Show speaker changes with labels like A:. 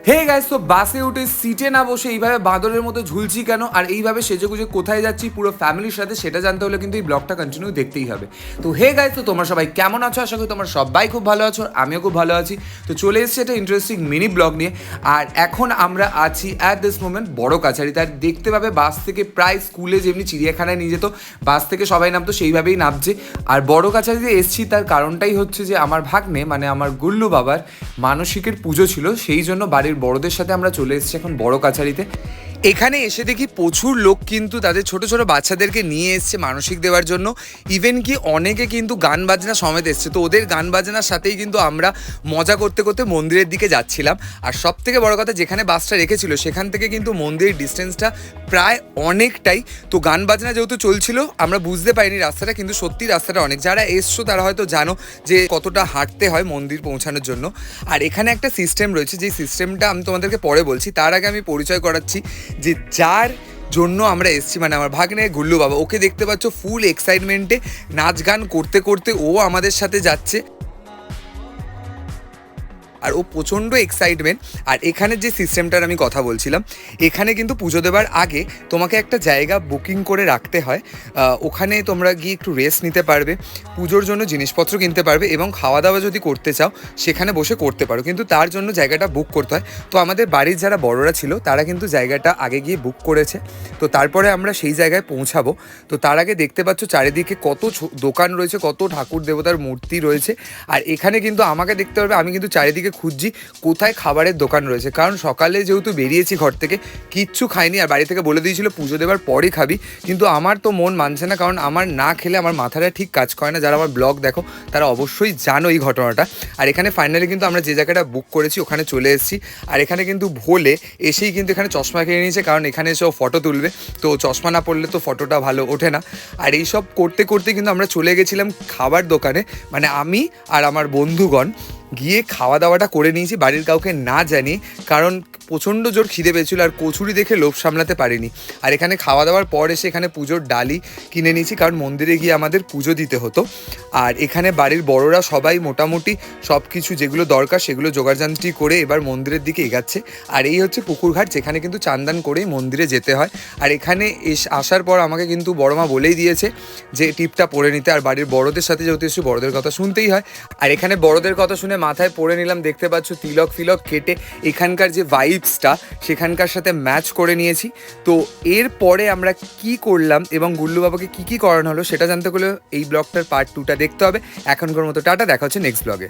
A: Hey guys, তো বাসে উঠে সিটে না বসে এইভাবে বাঁদরের মতো ঝুলছি কেন আর এইভাবে সেজেগুজে কোথায় যাচ্ছি পুরো ফ্যামিলির সাথে সেটা জানতে হলে কিন্তু এই ব্লগটা কন্টিনিউ দেখতেই হবে। তো হে গাইস, তো তোমরা সবাই কেমন আছো? আশা করি তোমরা সবাই খুব ভালো আছো, আমিও খুব ভালো আছি। তো চলে এসেছি একটা ইন্টারেস্টিং মিনি ব্লগ নিয়ে। আর এখন আমরা আছি অ্যাট দিস মোমেন্ট বড় কাছারিতে। আর দেখতে পাবে বাস থেকে প্রায় স্কুলে যেমনি চিড়িয়াখানায় নিয়ে যেত বাস থেকে সবাই নামতো সেইভাবেই নামছে। আর বড় কাছারিতে এসেছি তার কারণটাই হচ্ছে যে আমার ভাগ্নে মানে আমার গুল্লু বাবার মানসিকের পুজো ছিল, সেই জন্য বাড়ির বড়দের সাথে আমরা চলে এসেছি এখন বড় কাছারিতে। এখানে এসে দেখি প্রচুর লোক কিন্তু তাদের ছোট ছোট বাচ্চাদেরকে নিয়ে এসছে মানসিক দেওয়ার জন্য। ইভেন কি অনেকে কিন্তু গান বাজনা সমেত এসছে। তো ওদের গান বাজনার সাথেই কিন্তু আমরা মজা করতে করতে মন্দিরের দিকে যাচ্ছিলাম। আর সব থেকে বড় কথা, যেখানে বাসটা রেখেছিল সেখান থেকে কিন্তু মন্দিরের ডিস্টেন্সটা প্রায় অনেকটাই। তো গান বাজনা যেহেতু চলছিল আমরা বুঝতে পারিনি রাস্তাটা, কিন্তু সত্যি রাস্তাটা অনেক, যারা এসছো তারা হয়তো জানো যে কতটা হাঁটতে হয় মন্দির পৌঁছানোর জন্য। আর এখানে একটা সিস্টেম রয়েছে, যে সিস্টেমটা আমি তোমাদেরকে পরে বলছি, তার আগে আমি পরিচয় করাচ্ছি যে যার জন্য আমরা এসেছি, মানে আমার ভাগ্নে গুল্লু বাবা। ওকে দেখতে পাচ্ছ ফুল এক্সাইটমেন্টে নাচ গান করতে করতে ও আমাদের সাথে যাচ্ছে। আর ও প্রচণ্ড এক্সাইটমেন্ট। আর এখানে যে সিস্টেমটার আমি কথা বলছিলাম, এখানে কিন্তু পুজো দেওয়ার আগে তোমাকে একটা জায়গা বুকিং করে রাখতে হয়। ওখানে তোমরা গিয়ে একটু রেস্ট নিতে পারবে, পুজোর জন্য জিনিসপত্র কিনতে পারবে এবং খাওয়া দাওয়া যদি করতে চাও সেখানে বসে করতে পারো, কিন্তু তার জন্য জায়গাটা বুক করতে হয়। তো আমাদের বাড়ির যারা বড়রা ছিল তারা কিন্তু জায়গাটা আগে গিয়ে বুক করেছে। তো তারপরে আমরা সেই জায়গায় পৌঁছাবো। তো তার আগে দেখতে পাচ্ছ চারিদিকে কত দোকান রয়েছে, কত ঠাকুর দেবতার মূর্তি রয়েছে। আর এখানে কিন্তু আমাকে দেখতে পারবে, আমি কিন্তু চারিদিকে খুঁজছি কোথায় খাবারের দোকান রয়েছে, কারণ সকালে যেহেতু বেরিয়েছি ঘর থেকে কিচ্ছু খাইনি। আর বাড়ি থেকে বলে দিয়েছিল পুজো দেওয়ার পরই খাবি, কিন্তু আমার তো মন মানছে না, কারণ আমার না খেলে আমার মাথাটা ঠিক কাজ করে না। যারা আমার ব্লগ দেখো তারা অবশ্যই জানো এই ঘটনাটা। আর এখানে ফাইনালি কিন্তু আমরা যে জায়গাটা বুক করেছি ওখানে চলে এসেছি। আর এখানে কিন্তু ভোলে এসেই কিন্তু এখানে চশমা কিনে নিয়েছে, কারণ এখানে এসেও ফটো তুলবে। তো চশমা না পড়লে তো ফটোটা ভালো ওঠে না। আর এইসব করতে করতে কিন্তু আমরা চলে গেছিলাম খাবার দোকানে, মানে আমি আর আমার বন্ধুগণ গিয়ে খাওয়া দাওয়াটা করে নিয়েছি বাড়ির কাউকে না জানিয়ে, কারণ প্রচণ্ড জোর খিদে পেয়েছিল আর কচুরি দেখে লোভ সামলাতে পারিনি। আর এখানে খাওয়া দাওয়ার পর এসে এখানে পুজোর ডালি কিনে নিয়েছি, কারণ মন্দিরে গিয়ে আমাদের পুজো দিতে হতো। আর এখানে বাড়ির বড়রা সবাই মোটামুটি সব কিছু যেগুলো দরকার সেগুলো জোগাড়যন্ত্রী করে এবার মন্দিরের দিকে এগাচ্ছে। আর এই হচ্ছে পুকুরঘাট, যেখানে কিন্তু চান্দান করেই মন্দিরে যেতে হয়। আর এখানে আসার পর আমাকে কিন্তু বড়মা বলেই দিয়েছে যে টিপটা পরে নিতে। আর বাড়ির বড়দের সাথে যেহেতু এসে বড়দের কথা শুনতেই হয়। আর এখানে বড়দের কথা শুনে মাথায় পরে নিলাম, দেখতে পাচ্ছ তিলক ফিলক কেটে এখানকার যে ভাইবসটা সেখানকার সাথে ম্যাচ করে নিয়েছি। তো এরপরে আমরা কি করলাম এবং গুল্লু বাবাকে কী করানো হলো সেটা জানতে হলে এই ব্লগটার পার্ট 2টা দেখতে হবে। এখনকার মতো টাটা, দেখা হচ্ছে নেক্সট ব্লগে।